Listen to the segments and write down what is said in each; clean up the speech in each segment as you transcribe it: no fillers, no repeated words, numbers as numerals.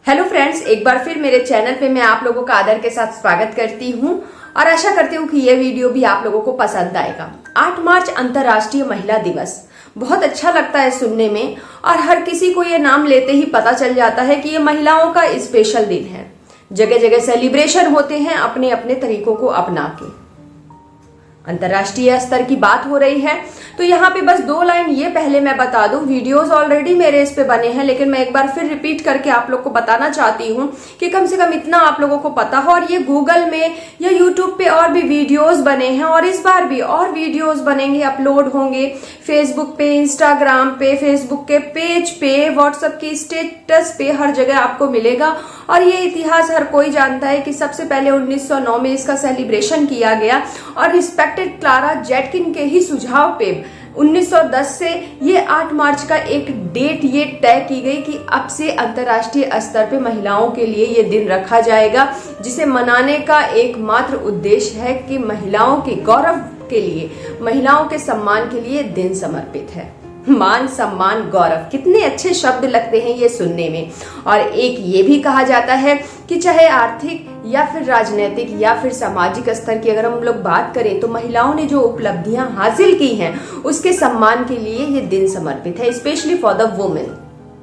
Hello friends, एक बार फिर मेरे चैनल पे मैं आप लोगों का आदर के साथ स्वागत करती हूँ और आशा करती हूँ कि ये वीडियो भी आप लोगों को पसंद आएगा। 8 मार्च अंतर्राष्ट्रीय महिला दिवस बहुत अच्छा लगता है सुनने में और हर किसी को ये नाम लेते ही पता चल जाता है कि ये महिलाओं का स्पेशल दिन है। जगह जगह सेलिब्रेशन होते हैं अपने अपने तरीकों को अपना के। अंतर्राष्ट्रीय स्तर की बात हो रही है तो यहाँ पे बस 2 लाइन ये पहले मैं बता दूं। वीडियोस ऑलरेडी मेरे इस पे बने हैं, लेकिन मैं एक बार फिर रिपीट करके आप लोग को बताना चाहती हूँ कि कम से कम इतना आप लोगों को पता हो। और ये गूगल में या यूट्यूब पे और भी वीडियोस बने हैं और इस बार भी और वीडियोस बनेंगे, अपलोड होंगे फेसबुक पे, इंस्टाग्राम पे, फेसबुक के पेज पे, व्हाट्सएप की स्टेटस पे, हर जगह आपको मिलेगा। और ये इतिहास हर कोई जानता है कि सबसे पहले 1909 में इसका सेलिब्रेशन किया गया और रिस्पेक्टेड क्लारा जेटकिन के ही सुझाव पे 1910 से ये 8 मार्च का एक डेट ये तय की गई कि अब से अंतर्राष्ट्रीय स्तर पे महिलाओं के लिए ये दिन रखा जाएगा, जिसे मनाने का एकमात्र उद्देश्य है कि महिलाओं के गौरव के लिए, महिलाओं के सम्मान के लिए दिन समर्पित है। मान, सम्मान, गौरव, कितने अच्छे शब्द लगते हैं ये सुनने में। और एक ये भी कहा जाता है कि चाहे आर्थिक या फिर राजनीतिक या फिर सामाजिक स्तर की अगर हम लोग बात करें तो महिलाओं ने जो उपलब्धियां हासिल की हैं उसके सम्मान के लिए ये दिन समर्पित है, स्पेशली फॉर द वुमेन।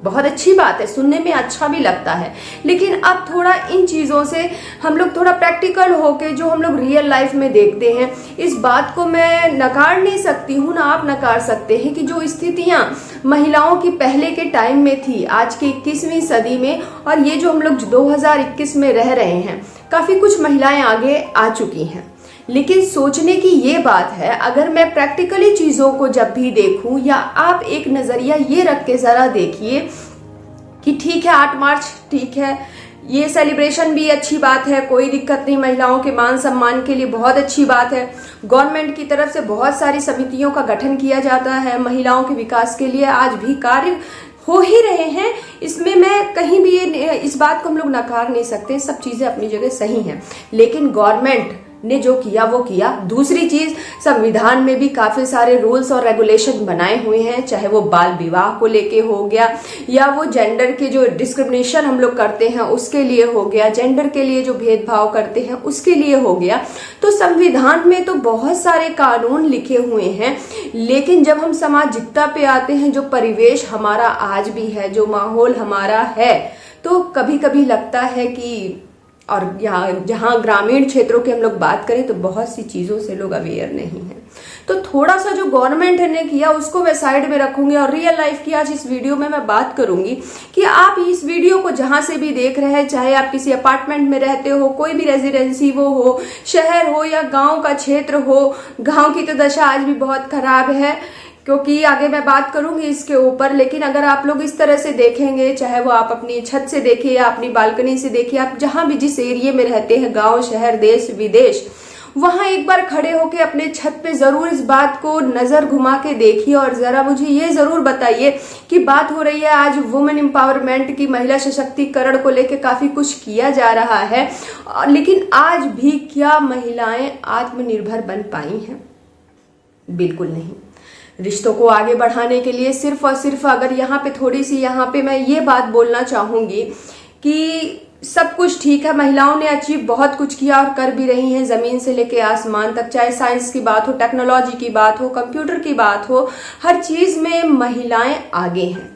बहुत अच्छी बात है, सुनने में अच्छा भी लगता है। लेकिन अब थोड़ा इन चीजों से हम लोग थोड़ा प्रैक्टिकल होके जो हम लोग रियल लाइफ में देखते हैं, इस बात को मैं नकार नहीं सकती हूँ, ना आप नकार सकते हैं कि जो स्थितियां महिलाओं की पहले के टाइम में थी आज के 21वीं सदी में और ये जो हम लोग 2021 में रह रहे हैं, काफी कुछ महिलाएं आगे आ चुकी हैं। लेकिन सोचने की ये बात है, अगर मैं प्रैक्टिकली चीजों को जब भी देखूं या आप एक नजरिया ये रख के जरा देखिए कि ठीक है 8 मार्च ठीक है, ये सेलिब्रेशन भी अच्छी बात है, कोई दिक्कत नहीं, महिलाओं के मान सम्मान के लिए बहुत अच्छी बात है। गवर्नमेंट की तरफ से बहुत सारी समितियों का गठन किया जाता है, महिलाओं के विकास के लिए आज भी कार्य हो ही रहे हैं। इसमें मैं कहीं भी इस बात को हम लोग नकार नहीं सकते, सब चीजें अपनी जगह सही हैं। लेकिन गवर्नमेंट ने जो किया वो किया। दूसरी चीज, संविधान में भी काफी सारे रूल्स और रेगुलेशन बनाए हुए हैं, चाहे वो बाल विवाह को लेके हो गया या वो जेंडर के जो डिस्क्रिमिनेशन हम लोग करते हैं उसके लिए हो गया, जेंडर के लिए जो भेदभाव करते हैं उसके लिए हो गया। तो संविधान में तो बहुत सारे कानून लिखे हुए हैं। लेकिन जब हम सामाजिकता पे आते हैं, जो परिवेश हमारा आज भी है, जो माहौल हमारा है, तो कभी कभी लगता है कि, और जहाँ ग्रामीण क्षेत्रों की हम लोग बात करें तो बहुत सी चीजों से लोग अवेयर नहीं हैं। तो थोड़ा सा जो गवर्नमेंट ने किया उसको मैं साइड में रखूंगी और रियल लाइफ की आज इस वीडियो में मैं बात करूंगी कि आप इस वीडियो को जहां से भी देख रहे हैं, चाहे आप किसी अपार्टमेंट में रहते हो, कोई भी रेजिडेंसी वो हो, शहर हो या गांव का क्षेत्र हो, गांव की तो दशा आज भी बहुत खराब है क्योंकि आगे मैं बात करूंगी इसके ऊपर। लेकिन अगर आप लोग इस तरह से देखेंगे, चाहे वो आप अपनी छत से देखिए या अपनी बालकनी से देखिए, आप जहां भी जिस एरिया में रहते हैं, गांव, शहर, देश, विदेश, वहां एक बार खड़े होके अपने छत पे जरूर इस बात को नजर घुमा के देखिए और जरा मुझे ये जरूर बताइए कि बात हो रही है आज वुमेन एम्पावरमेंट की, महिला सशक्तिकरण को लेके काफी कुछ किया जा रहा है, लेकिन आज भी क्या महिलाएं आत्मनिर्भर बन पाई हैं? बिल्कुल नहीं। रिश्तों को आगे बढ़ाने के लिए सिर्फ और सिर्फ, अगर यहाँ पे थोड़ी सी, यहाँ पे मैं ये बात बोलना चाहूंगी कि सब कुछ ठीक है, महिलाओं ने अचीव बहुत कुछ किया और कर भी रही हैं, जमीन से लेके आसमान तक, चाहे साइंस की बात हो, टेक्नोलॉजी की बात हो, कंप्यूटर की बात हो, हर चीज में महिलाएं आगे हैं।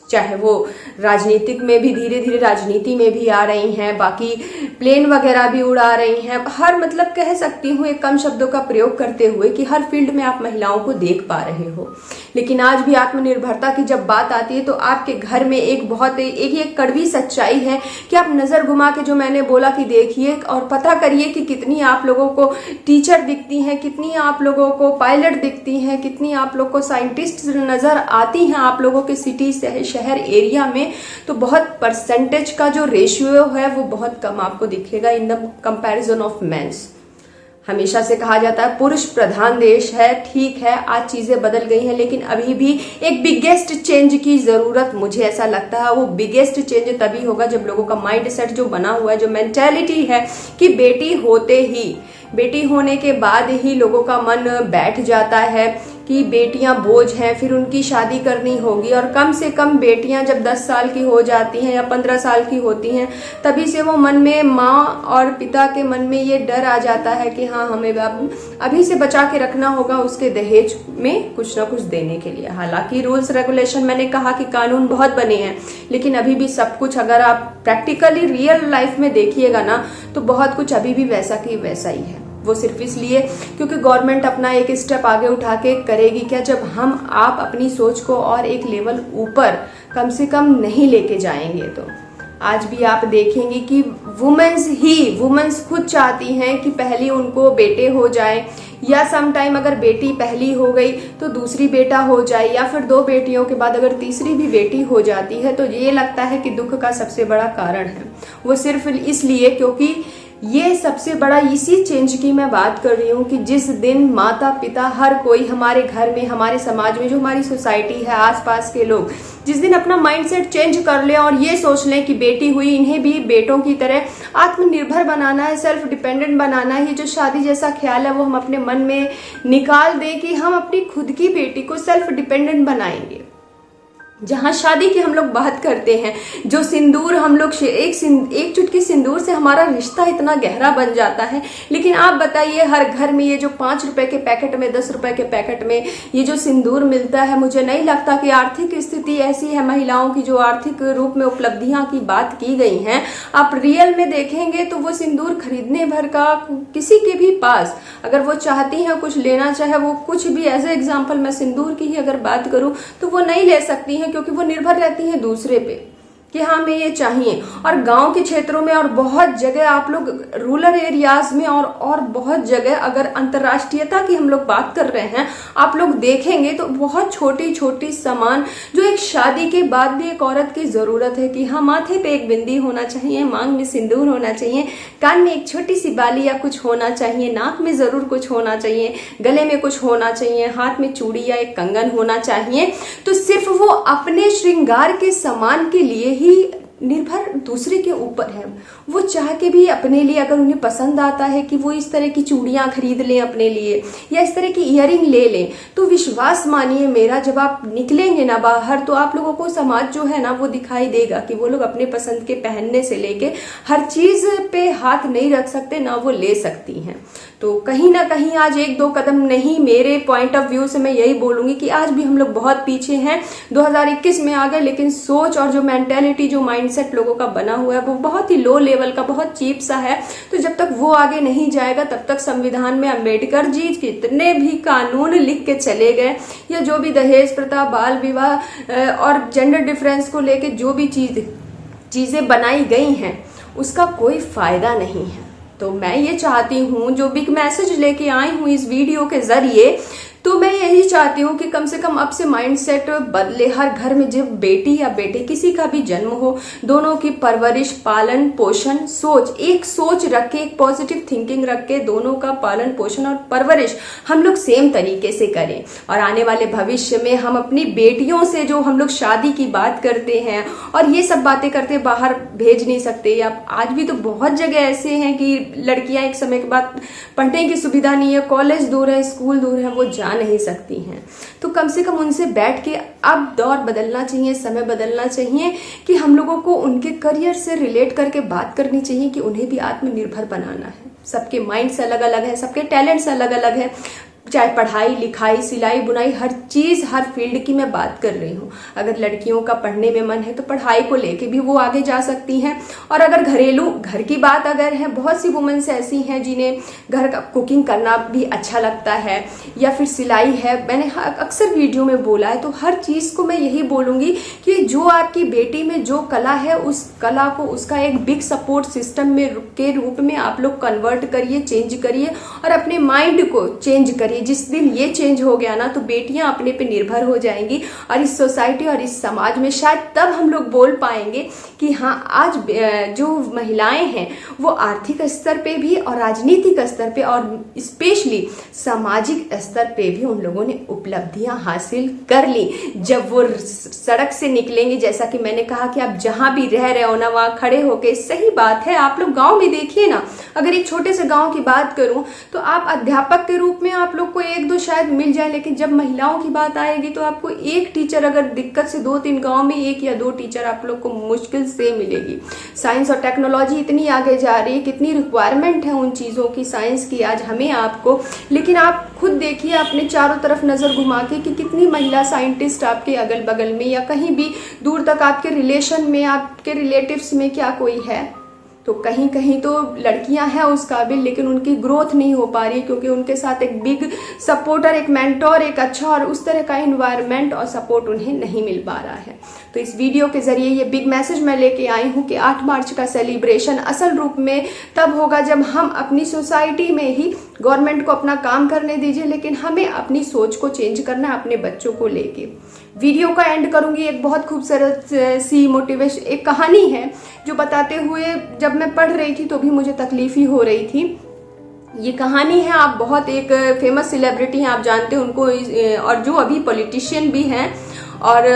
चाहे वो राजनीतिक में भी, धीरे धीरे राजनीति में भी आ रही हैं, बाकी प्लेन वगैरह भी उड़ा रही हैं, हर, मतलब कह सकती हूँ एक कम शब्दों का प्रयोग करते हुए कि हर फील्ड में आप महिलाओं को देख पा रहे हो। लेकिन आज भी आत्मनिर्भरता की जब बात आती है तो आपके घर में एक बहुत एक कड़वी सच्चाई है कि आप नजर घुमा के, जो मैंने बोला कि देखिए और पता करिए कि कितनी आप लोगों को टीचर दिखती हैं, कितनी आप लोगों को पायलट दिखती हैं, कितनी आप लोग को साइंटिस्ट नजर आती हैं आप लोगों के सिटी से शहर एरिया में। तो बहुत परसेंटेज का जो रेशियो है वो बहुत कम आपको दिखेगा in the comparison of men's. हमेशा से कहा जाता है पुरुष प्रधान देश है, ठीक है, आज चीजें बदल गई हैं, लेकिन अभी भी एक बिगेस्ट चेंज की जरूरत, मुझे ऐसा लगता है वो बिगेस्ट चेंज तभी होगा जब लोगों का माइंड सेट जो बना हुआ है, जो मेंटेलिटी है कि बेटी होते ही, बेटी होने के बाद ही लोगों का मन बैठ जाता है कि बेटियां बोझ हैं, फिर उनकी शादी करनी होगी। और कम से कम बेटियां जब 10 साल की हो जाती हैं या 15 साल की होती हैं, तभी से वो मन में, माँ और पिता के मन में ये डर आ जाता है कि हाँ, हमें अभी से बचा के रखना होगा उसके दहेज में कुछ ना कुछ देने के लिए। हालांकि रूल्स रेगुलेशन, मैंने कहा कि कानून बहुत बने हैं, लेकिन अभी भी सब कुछ अगर आप प्रैक्टिकली रियल लाइफ में देखिएगा ना, तो बहुत कुछ अभी भी वैसा की वैसा ही है। वो सिर्फ इसलिए क्योंकि गवर्नमेंट अपना एक स्टेप आगे उठा के करेगी क्या, जब हम आप अपनी सोच को और एक लेवल ऊपर कम से कम नहीं लेके जाएंगे। तो आज भी आप देखेंगे कि वुमेन्स खुद चाहती हैं कि पहले उनको बेटे हो जाए, या सम टाइम अगर बेटी पहली हो गई तो दूसरी बेटा हो जाए, या फिर 2 बेटियों के बाद अगर तीसरी भी बेटी हो जाती है तो ये लगता है कि दुख का सबसे बड़ा कारण है। वो सिर्फ इसलिए क्योंकि ये सबसे बड़ा इसी चेंज की मैं बात कर रही हूँ कि जिस दिन माता पिता हर कोई हमारे घर में, हमारे समाज में, जो हमारी सोसाइटी है, आसपास के लोग जिस दिन अपना माइंडसेट चेंज कर ले और ये सोच लें कि बेटी हुई, इन्हें भी बेटों की तरह आत्मनिर्भर बनाना है, सेल्फ डिपेंडेंट बनाना है, ये जो शादी जैसा ख्याल है वो हम अपने मन में निकाल दें कि हम अपनी खुद की बेटी को सेल्फ डिपेंडेंट बनाएंगे। जहां शादी की हम लोग बात करते हैं, जो सिंदूर हम लोग एक चुटकी सिंदूर से हमारा रिश्ता इतना गहरा बन जाता है, लेकिन आप बताइए हर घर में ये जो 5 रुपए के पैकेट में, 10 रुपए के पैकेट में ये जो सिंदूर मिलता है, मुझे नहीं लगता कि आर्थिक स्थिति ऐसी है महिलाओं की, जो आर्थिक रूप में उपलब्धियां की बात की गई हैं, आप रियल में देखेंगे तो वो सिंदूर खरीदने भर का किसी के भी पास, अगर वो चाहती है कुछ लेना, चाहे वो कुछ भी, एज ए एग्जाम्पल मैं सिंदूर की ही अगर बात करूं, तो वो नहीं ले सकती हैं, क्योंकि वो निर्भर रहती हैं दूसरे पे कि हाँ हमें ये चाहिए। और गांव के क्षेत्रों में और बहुत जगह आप लोग रूरल एरियाज में और बहुत जगह अगर अंतर्राष्ट्रीयता की हम लोग बात कर रहे हैं, आप लोग देखेंगे तो बहुत छोटी छोटी सामान जो एक शादी के बाद भी एक औरत की जरूरत है कि हाँ, माथे पे एक बिंदी होना चाहिए, मांग में सिंदूर होना चाहिए, कान में एक छोटी सी बाली या कुछ होना चाहिए, नाक में जरूर कुछ होना चाहिए, गले में कुछ होना चाहिए, हाथ में चूड़ी या एक कंगन होना चाहिए। तो सिर्फ वो अपने श्रृंगार के सामान के लिए ही निर्भर दूसरे के ऊपर है। वो चाह के भी अपने लिए, अगर उन्हें पसंद आता है कि वो इस तरह की चूड़ियां खरीद लें अपने लिए या इस तरह की इयररिंग ले लें, तो विश्वास मानिए मेरा, जब आप निकलेंगे ना बाहर तो आप लोगों को समाज जो है ना वो दिखाई देगा कि वो लोग अपने पसंद के पहनने से लेके हर चीज पे हाथ नहीं रख सकते, ना वो ले सकती हैं। तो कहीं ना कहीं आज 1-2 कदम नहीं, मेरे पॉइंट ऑफ व्यू से मैं यही बोलूंगी कि आज भी हम लोग बहुत पीछे हैं। 2021 में आ गए, लेकिन सोच और जो मेंटेलिटी, जो माइंडसेट लोगों का बना हुआ है वो बहुत ही लो लेवल का, बहुत चीप सा है। तो जब तक वो आगे नहीं जाएगा तब तक संविधान में अम्बेडकर जी कितने भी कानून लिख के चले गए, या जो भी दहेज प्रथा, बाल विवाह और जेंडर डिफरेंस को लेके जो भी चीजें बनाई गई हैं, उसका कोई फायदा नहीं है। तो मैं ये चाहती हूँ, जो बिग मैसेज लेके आई हूँ इस वीडियो के जरिए, तो मैं यही चाहती हूँ कि कम से कम अब से माइंडसेट बदले। हर घर में जब बेटी या बेटे किसी का भी जन्म हो, दोनों की परवरिश, पालन पोषण, एक सोच रख के, एक पॉजिटिव थिंकिंग रख के दोनों का पालन पोषण और परवरिश हम लोग सेम तरीके से करें। और आने वाले भविष्य में हम अपनी बेटियों से, जो हम लोग शादी की बात करते हैं और ये सब बातें करते, बाहर भेज नहीं सकते, या आज भी तो बहुत जगह ऐसे हैं कि लड़कियां एक समय के बाद पढ़ने की सुविधा नहीं है, कॉलेज दूर है, स्कूल दूर है, वो जा नहीं सकती हैं। तो कम से कम उनसे बैठ के अब दौर बदलना चाहिए, समय बदलना चाहिए कि हम लोगों को उनके करियर से रिलेट करके बात करनी चाहिए कि उन्हें भी आत्मनिर्भर बनाना है। सबके माइंड से अलग अलग है, सबके टैलेंट से अलग अलग है, चाहे पढ़ाई लिखाई, सिलाई बुनाई, हर चीज, हर फील्ड की मैं बात कर रही हूँ। अगर लड़कियों का पढ़ने में मन है तो पढ़ाई को लेके भी वो आगे जा सकती हैं। और अगर घर की बात अगर है, बहुत सी वुमेन्स ऐसी हैं जिन्हें घर का कुकिंग करना भी अच्छा लगता है, या फिर सिलाई है, मैंने अक्सर वीडियो में बोला है। तो हर चीज को मैं यही बोलूंगी कि जो आपकी बेटी में जो कला है, उस कला को उसका एक बिग सपोर्ट सिस्टम में के रूप में आप लोग कन्वर्ट करिए, चेंज करिए और अपने माइंड को चेंज करिए। जिस दिन ये चेंज हो गया ना, तो बेटियां अपने पे निर्भर हो जाएंगी और इस सोसाइटी और इस समाज में शायद तब हम लोग बोल पाएंगे कि हाँ, आज जो महिलाएं हैं वो आर्थिक स्तर पे भी और राजनीतिक स्तर पे और स्पेशली सामाजिक स्तर पे भी उन लोगों ने उपलब्धियां हासिल कर ली। जब वो सड़क से निकलेंगे, जैसा कि मैंने कहा कि आप जहां भी रह रहे हो ना, वहां खड़े होके, सही बात है, आप लोग गांव में देखिए ना, अगर एक छोटे से गांव की बात करूं तो आप अध्यापक के रूप में आप लोग लोग को एक दो शायद मिल जाए, लेकिन जब महिलाओं की बात आएगी तो आपको एक टीचर अगर दिक्कत से 2-3 गांव में 1 या 2 टीचर आप लोग को मुश्किल से मिलेगी। साइंस और टेक्नोलॉजी इतनी आगे जा रही है, कितनी रिक्वायरमेंट है उन चीज़ों की, साइंस की आज हमें आपको, लेकिन आप खुद देखिए अपने चारों तरफ नज़र घुमा के कि कितनी महिला साइंटिस्ट आपके अगल बगल में या कहीं भी दूर तक आपके रिलेशन में, आपके रिलेटिव्स में क्या कोई है? तो कहीं कहीं तो लड़कियां हैं उस काबिल, लेकिन उनकी ग्रोथ नहीं हो पा रही क्योंकि उनके साथ एक बिग सपोर्टर, एक मेंटोर, एक अच्छा और उस तरह का एनवायरनमेंट और सपोर्ट उन्हें नहीं मिल पा रहा है। तो इस वीडियो के जरिए ये बिग मैसेज मैं लेके आई हूँ कि 8 मार्च का सेलिब्रेशन असल रूप में तब होगा जब हम अपनी सोसाइटी में ही, गवर्नमेंट को अपना काम करने दीजिए, लेकिन हमें अपनी सोच को चेंज करना है अपने बच्चों को लेके। वीडियो का एंड करूंगी एक बहुत खूबसूरत सी मोटिवेशन, एक कहानी है जो बताते हुए जब मैं पढ़ रही थी तो भी मुझे तकलीफ ही हो रही थी। ये कहानी है, आप बहुत एक फेमस सेलिब्रिटी हैं, आप जानते हैं उनको, और जो अभी पॉलिटिशियन भी हैं और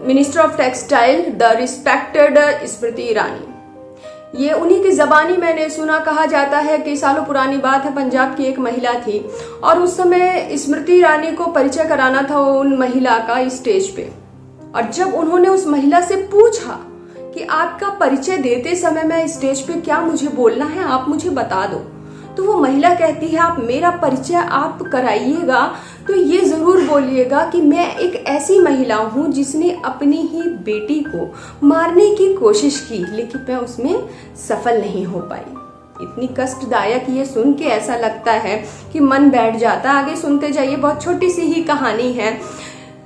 minister of textile, the respected Smriti Irani. ये उन्हीं की जबानी मैंने सुना, कहा जाता है कि सालों पुरानी बात है, पंजाब की एक महिला थी और उस समय स्मृति ईरानी को परिचय कराना था उन महिला का स्टेज पे, और जब उन्होंने उस महिला से पूछा कि आपका परिचय देते समय मैं स्टेज पे क्या मुझे बोलना है, आप मुझे बता दो, तो वो महिला कहती है आप मेरा परिचय आप कराइएगा तो ये जरूर बोलिएगा कि मैं एक ऐसी महिला हूँ जिसने अपनी ही बेटी को मारने की कोशिश की, लेकिन मैं उसमें सफल नहीं हो पाई। इतनी कष्टदायक ये सुन के ऐसा लगता है कि मन बैठ जाता है। आगे सुनते जाइए, बहुत छोटी सी ही कहानी है।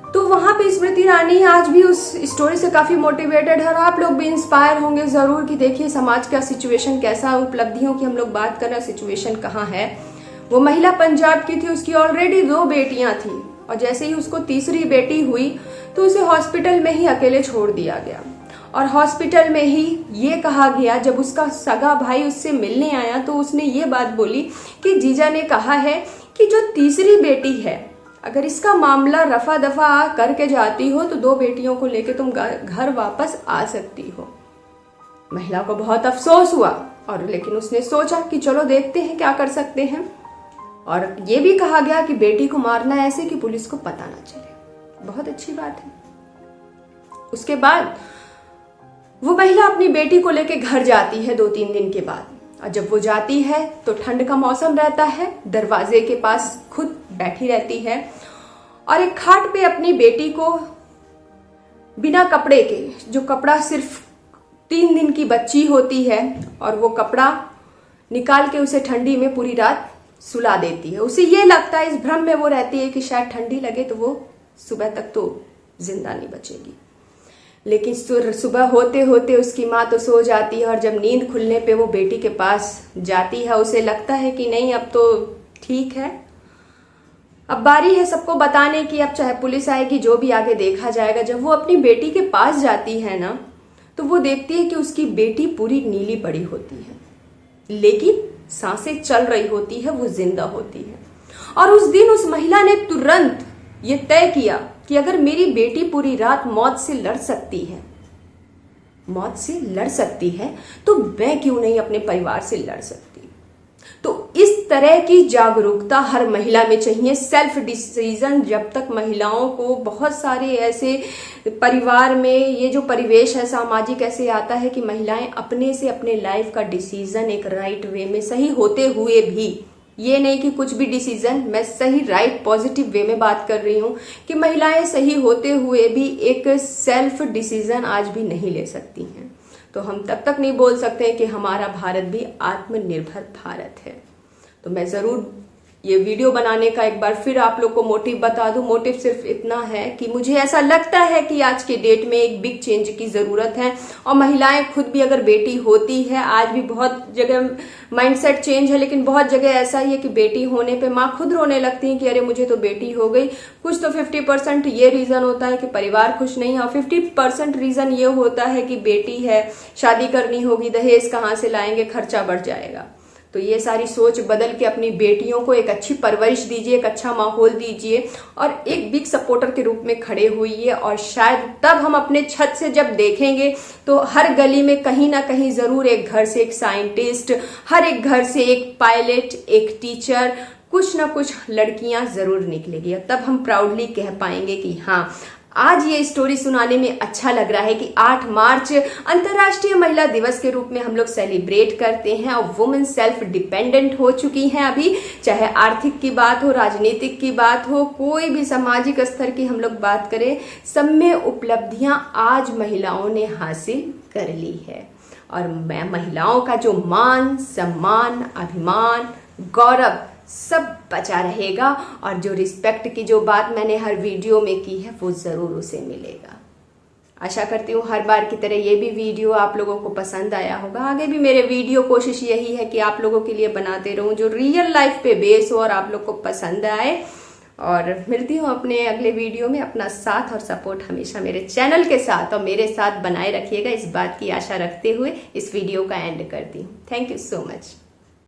तो वहां पे स्मृति ईरानी आज भी उस स्टोरी से काफी मोटिवेटेड है और आप लोग भी इंस्पायर होंगे जरूर कि देखिए समाज का सिचुएशन कैसा, उपलब्धियों की हम लोग बात कर रहे हैं, सिचुएशन कहाँ है। वो महिला पंजाब की थी, उसकी ऑलरेडी 2 बेटियां थी और जैसे ही उसको तीसरी बेटी हुई तो उसे हॉस्पिटल में ही अकेले छोड़ दिया गया और हॉस्पिटल में ही ये कहा गया, जब उसका सगा भाई उससे मिलने आया तो उसने ये बात बोली कि जीजा ने कहा है कि जो तीसरी बेटी है अगर इसका मामला रफा दफा करके जाती हो तो 2 बेटियों को लेके तुम घर वापस आ सकती हो। महिला को बहुत अफसोस हुआ और लेकिन उसने सोचा कि चलो देखते हैं क्या कर सकते हैं, और ये भी कहा गया कि बेटी को मारना ऐसे कि पुलिस को पता ना चले। बहुत अच्छी बात है। उसके बाद वो महिला अपनी बेटी को लेके घर जाती है 2-3 दिन के बाद, और जब वो जाती है तो ठंड का मौसम रहता है, दरवाजे के पास खुद बैठी रहती है और एक खाट पे अपनी बेटी को बिना कपड़े के, जो कपड़ा सिर्फ 3 दिन की बच्ची होती है, और वो कपड़ा निकाल के उसे ठंडी में पूरी रात सुला देती है। उसे ये लगता है, इस भ्रम में वो रहती है कि शायद ठंडी लगे तो वो सुबह तक तो जिंदा नहीं बचेगी, लेकिन सुबह होते होते उसकी माँ तो सो जाती है और जब नींद खुलने पे वो बेटी के पास जाती है, उसे लगता है कि नहीं अब तो ठीक है, अब बारी है सबको बताने की, अब चाहे पुलिस आएगी, जो भी आगे देखा जाएगा। जब वो अपनी बेटी के पास जाती है ना तो वो देखती है कि उसकी बेटी पूरी नीली पड़ी होती है, लेकिन सांसें चल रही होती है, वो जिंदा होती है। और उस दिन उस महिला ने तुरंत ये तय किया कि अगर मेरी बेटी पूरी रात मौत से लड़ सकती है तो मैं क्यों नहीं अपने परिवार से लड़ सकती। तो इस तरह की जागरूकता हर महिला में चाहिए, सेल्फ डिसीजन। जब तक महिलाओं को बहुत सारे ऐसे परिवार में ये जो परिवेश है सामाजिक ऐसे आता है कि महिलाएं अपने से अपने लाइफ का डिसीजन एक राइट वे में, सही होते हुए भी, ये नहीं कि कुछ भी डिसीजन, मैं सही राइट पॉजिटिव वे में बात कर रही हूं कि महिलाएं सही होते हुए भी एक सेल्फ डिसीजन आज भी नहीं ले सकती हैं, तो हम तब तक नहीं बोल सकते कि हमारा भारत भी आत्मनिर्भर भारत है। तो मैं जरूर ये वीडियो बनाने का एक बार फिर आप लोग को मोटिव बता दूं। मोटिव सिर्फ इतना है कि मुझे ऐसा लगता है कि आज के डेट में एक बिग चेंज की जरूरत है, और महिलाएं खुद भी अगर बेटी होती है, आज भी बहुत जगह माइंडसेट चेंज है, लेकिन बहुत जगह ऐसा ही है कि बेटी होने पे माँ खुद रोने लगती है कि अरे मुझे तो बेटी हो गई। कुछ तो 50% ये रीजन होता है कि परिवार खुश नहीं है, और 50% रीजन ये होता है कि बेटी है, शादी करनी होगी, दहेज कहाँ से लाएंगे, खर्चा बढ़ जाएगा। तो ये सारी सोच बदल के अपनी बेटियों को एक अच्छी परवरिश दीजिए, एक अच्छा माहौल दीजिए और एक बिग सपोर्टर के रूप में खड़े होइए, और शायद तब हम अपने छत से जब देखेंगे तो हर गली में कहीं ना कहीं जरूर एक घर से एक साइंटिस्ट, हर एक घर से एक पायलट, एक टीचर, कुछ ना कुछ लड़कियां जरूर निकलेगी। तब हम प्राउडली कह पाएंगे कि हाँ, आज ये स्टोरी सुनाने में अच्छा लग रहा है कि 8 मार्च अंतर्राष्ट्रीय महिला दिवस के रूप में हम लोग सेलिब्रेट करते हैं और वुमेन सेल्फ डिपेंडेंट हो चुकी हैं अभी। चाहे आर्थिक की बात हो, राजनीतिक की बात हो, कोई भी सामाजिक स्तर की हम लोग बात करें, सब में उपलब्धियां आज महिलाओं ने हासिल कर ली है। और महिलाओं का जो मान, सम्मान, अभिमान, गौरव सब बचा रहेगा और जो रिस्पेक्ट की जो बात मैंने हर वीडियो में की है वो जरूर उसे मिलेगा। आशा करती हूँ हर बार की तरह ये भी वीडियो आप लोगों को पसंद आया होगा। आगे भी मेरे वीडियो कोशिश यही है कि आप लोगों के लिए बनाते रहूं जो रियल लाइफ पे बेस हो और आप लोग को पसंद आए। और मिलती हूँ अपने अगले वीडियो में। अपना साथ और सपोर्ट हमेशा मेरे चैनल के साथ और मेरे साथ बनाए रखिएगा, इस बात की आशा रखते हुए इस वीडियो का एंड करती हूँ। Thank you so much.